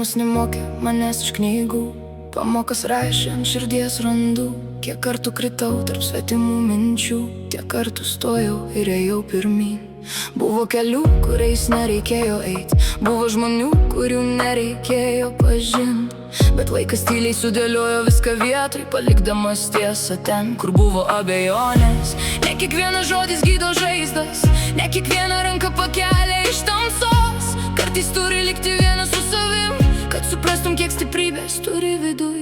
Gyvenimas nemokė manęs iš knygų, pamokas rašė ant širdies randu. Kiek kartų kritau tarp svetimų minčių, tiek kartų stojau ir ėjau pirmyn. Buvo kelių, kuriais nereikėjo eit, buvo žmonių, kurių nereikėjo pažint. Bet laikas tyliai sudėliojo viską vietoj, palikdamas tiesą ten, kur buvo abejonės. Ne kiekvienas žodis gydo žaizdas, ne kiekviena ranka pakelia iš tamsos. Kartais turi likti vienas su savim, kad suprastum, kiek stiprybės turi viduj.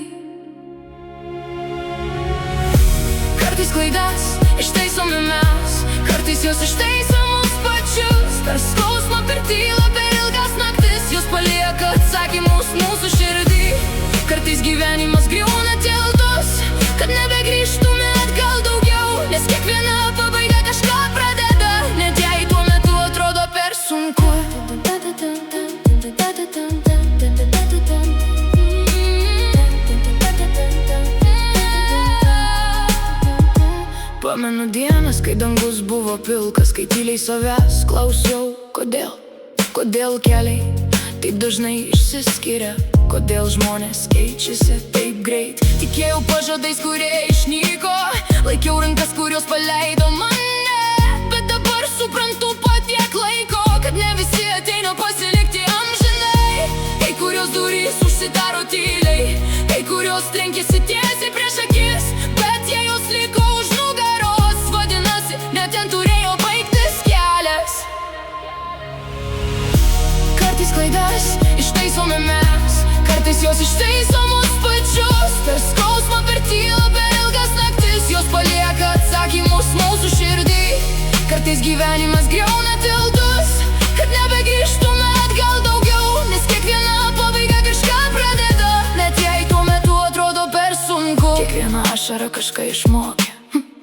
Kartais klaidas ištaisome mes, kartais jos ištaiso mus pačius. Per skausmą, per tylą, per ilgas naktis, jos palieka atsakymus mūsų širdį. Kartais gyvenimas griauna tiltus, kad nebegrįžtume atgal daugiau, nes kiekviena pabaiga kažką pradeda, net jei tuo metu atrodo per sunku. Pamenu dienas, kai dangus buvo pilkas, kai tyliai savęs klausiau, kodėl keliai taip dažnai išsiskiria, kodėl žmonės keičiasi taip greit. Tikėjau pažadais, kurie išnyko, laikiau rankas, kurios paleido mane. Bet dabar suprantu po tiek laiko, kad ne visi ateina pasilikti amžinai. Kai kurios durys užsidaro tyliai, kai kurios trenkėsi tiesiai prieš akis, bet jei jos liko už nugaros, vadinasi, net ten turėjo baigtis kelias. Kartais klaidas ištaisome mes, kartais jos ištaiso mus pačius. Per skausmą, per tylą, per ilgas naktis, jos palieka atsakymus mūsų širdį. Kartais gyvenimas griauna tiltus, kad nebegrįžtume atgal daugiau, nes kiekviena pabaiga kažką pradeda, net jei tuo metu atrodo per sunku. Kiekviena ašara kažką išmokė,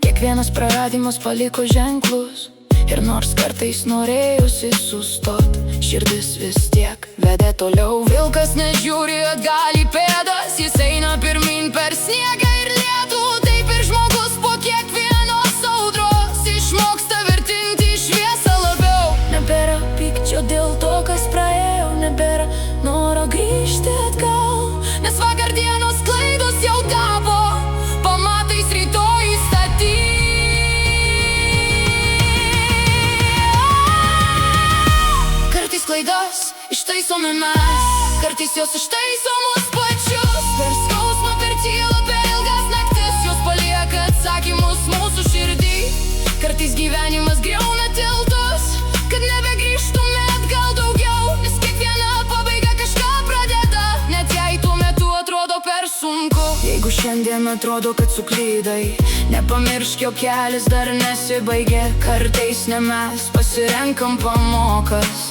kiekvienas praradimas paliko ženklus. Ir nors kartais norėjusi sustot, širdis vis tiek vedė toliau. Vilkas nežiūri atgal į pėdas, jis eina pirmin per sniegą ir lietų. Taip ir žmogus po kiekvienos audros išmoksta vertinti šviesą labiau. Nebėra pykčio dėl to, kas praėjo, nebėra noro grįžti atgal, nes vakar dienos klaidos jau tapo pamatais rytojui statyti. Klaidas ištaisome mes, kartais jos ištaiso mus pačius. Per skausmą, per tylą, per ilgas naktis, jos palieka atsakymus mūsų širdį. Kartais gyvenimas griauna tiltus, kad nebegrįžtume atgal daugiau, nes kiekviena pabaiga kažką pradeda, net jei tuo metu atrodo per sunku. Jeigu šiandien atrodo, kad suklydai, nepamiršk, jog kelias dar nesibaigė. Kartais ne mes pasirenkam pamokas,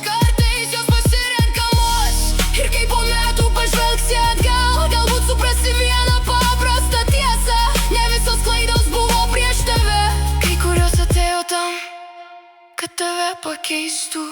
ir kai po metų pažvelgsi atgal, galbūt suprasi vieną paprastą tiesą: ne visos klaidos buvo prieš tave, kai kurios atėjo tam, kad tave pakeistų.